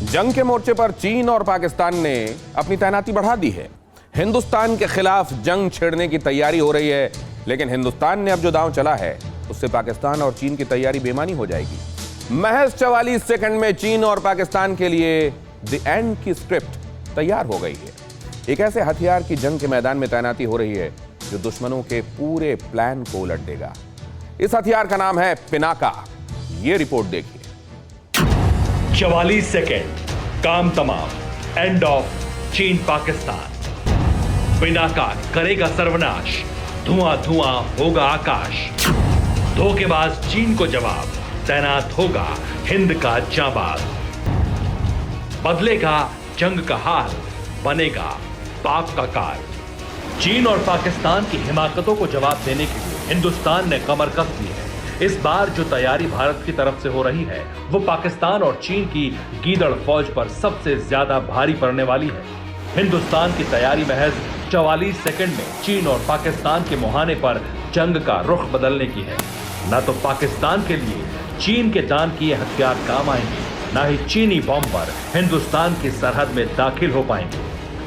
जंग के मोर्चे पर चीन और पाकिस्तान ने अपनी तैनाती बढ़ा दी है। हिंदुस्तान के खिलाफ जंग छेड़ने की तैयारी हो रही है, लेकिन हिंदुस्तान ने अब जो दांव चला है उससे पाकिस्तान और चीन की तैयारी बेमानी हो जाएगी। महज 44 सेकंड में चीन और पाकिस्तान के लिए द एंड की स्क्रिप्ट तैयार हो गई है। एक ऐसे हथियार की जंग के मैदान में तैनाती हो रही है जो दुश्मनों के पूरे प्लान को उलट देगा। इस हथियार का नाम है पिनाका। ये रिपोर्ट देखिए। 44 सेकेंड, काम तमाम, एंड ऑफ चीन पाकिस्तान। पिनाका करेगा सर्वनाश, धुआं धुआं होगा आकाश। धोखेबाज चीन को जवाब, तैनात होगा हिंद का जाबाज। बदलेगा जंग का हाल, बनेगा पाक का काल। चीन और पाकिस्तान की हिमाकतों को जवाब देने के लिए हिंदुस्तान ने कमर कस दी है। इस बार जो तैयारी भारत की तरफ से हो रही है वो पाकिस्तान और चीन की गीदड़ फौज पर सबसे ज्यादा भारी पड़ने वाली है। हिंदुस्तान की तैयारी महज 44 सेकंड में चीन और पाकिस्तान के मुहाने पर जंग का रुख बदलने की है। न तो पाकिस्तान के लिए चीन के दान किए हथियार काम आएंगे, न ही चीनी बम पर हिंदुस्तान की सरहद में दाखिल हो पाएंगे।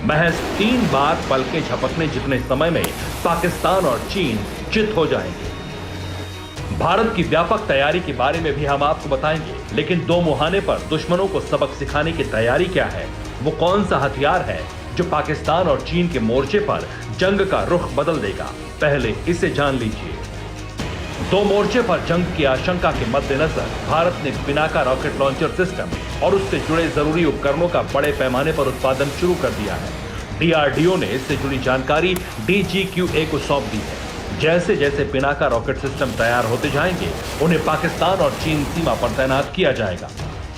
महज 3 बार पलके झपकने जितने समय में पाकिस्तान और चीन चित हो जाएंगे। भारत की व्यापक तैयारी के बारे में भी हम आपको बताएंगे, लेकिन 2 मुहाने पर दुश्मनों को सबक सिखाने की तैयारी क्या है, वो कौन सा हथियार है जो पाकिस्तान और चीन के मोर्चे पर जंग का रुख बदल देगा, पहले इसे जान लीजिए। 2 मोर्चे पर जंग की आशंका के मद्देनजर भारत ने पिनाका रॉकेट लॉन्चर सिस्टम और उससे जुड़े जरूरी उपकरणों का बड़े पैमाने पर उत्पादन शुरू कर दिया है। डीआरडीओ ने इससे जुड़ी जानकारी डीजीक्यूए को सौंप दी है। जैसे जैसे पिनाका रॉकेट सिस्टम तैयार होते जाएंगे, उन्हें पाकिस्तान और चीन सीमा पर तैनात किया जाएगा।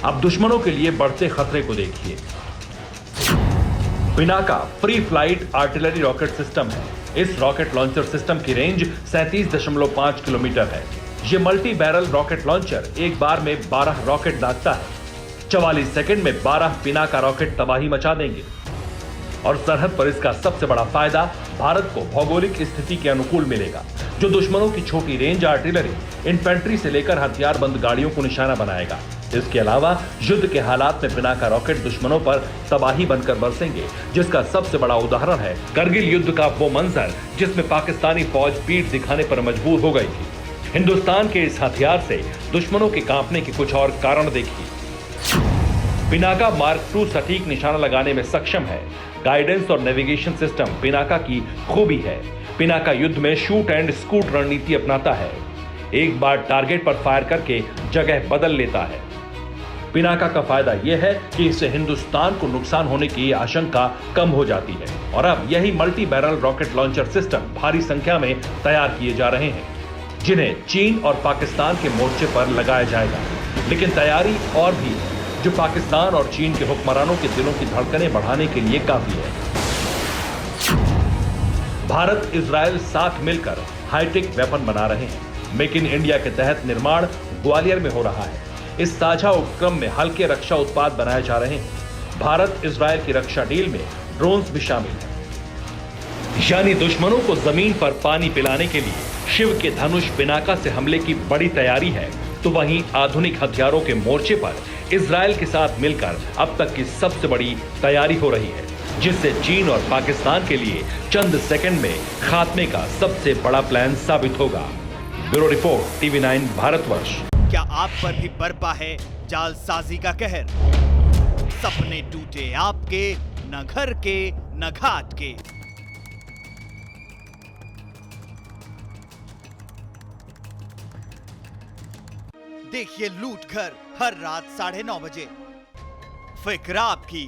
अब दुश्मनों के लिए बढ़ते खतरे को देखिए। Pinaka pre flight artillery rocket system है। इस रॉकेट लॉन्चर सिस्टम की रेंज 37.5 किलोमीटर है। यह मल्टी बैरल रॉकेट लॉन्चर एक बार में 12 रॉकेट दागता है। 44 सेकंड में 12 पिनाका रॉकेट तबाही मचा देंगे। और सरहद पर इसका सबसे बड़ा फायदा भारत को भौगोलिक स्थिति के अनुकूल मिलेगा, जो दुश्मनों की छोटी रेंज आर्टिलरी, इन्फेंट्री से लेकर हथियारबंद गाड़ियों को निशाना बनाएगा। इसके अलावा युद्ध के हालात में पिनाका रॉकेट दुश्मनों पर तबाही बनकर बरसेंगे, जिसका सबसे बड़ा उदाहरण है कारगिल युद्ध का वो मंजर जिसमें पाकिस्तानी फौज पीठ दिखाने पर मजबूर हो गई थी। हिंदुस्तान के इस हथियार से दुश्मनों के कांपने के कुछ और कारण देखिए। पिनाका मार्क 2 सटीक निशाना लगाने में सक्षम है। गाइडेंस और नेविगेशन सिस्टम पिनाका की खूबी है। पिनाका युद्ध में शूट एंड स्कूट रणनीति अपनाता है। एक बार टारगेट पर फायर करके जगह बदल लेता है। पिनाका का फायदा यह है कि इससे हिंदुस्तान को नुकसान होने की आशंका कम हो जाती है। और अब यही multi barrel rocket launcher system भारी संख्या में तैयार किए जा रहे हैं, जिन्हें चीन और पाकिस्तान के मोर्चे पर लगाया जाएगा। लेकिन तैयारी और भी है जो पाकिस्तान और चीन के हुक्मरानों के दिलों की धड़कनें बढ़ाने के लिए काफी है। भारत इजराइल साथ मिलकर हाईटेक वेपन बना रहे हैं। मेक इन इंडिया के तहत निर्माण ग्वालियर में हो रहा है। इस साझा उपक्रम में हल्के रक्षा उत्पाद बनाए जा रहे हैं। भारत इजराइल की रक्षा डील में ड्रोन्स भी शामिल है। यानी दुश्मनों को जमीन पर पानी पिलाने के लिए शिव के धनुष पिनाका से हमले की बड़ी तैयारी है। तो वहीं आधुनिक हथियारों के मोर्चे पर इजराइल के साथ मिलकर अब तक की सबसे बड़ी तैयारी हो रही है, जिससे चीन और पाकिस्तान के लिए चंद सेकंड में खात्मे का सबसे बड़ा प्लान साबित होगा। Bureau report, TV9 Bharatvarsh. क्या आप पर भी बरपा है जालसाजी का कहर? सपने टूटे आपके, न घर के न घाट के। देखिए लूट घर हर रात 9:30 बजे। फिक्र आपकी,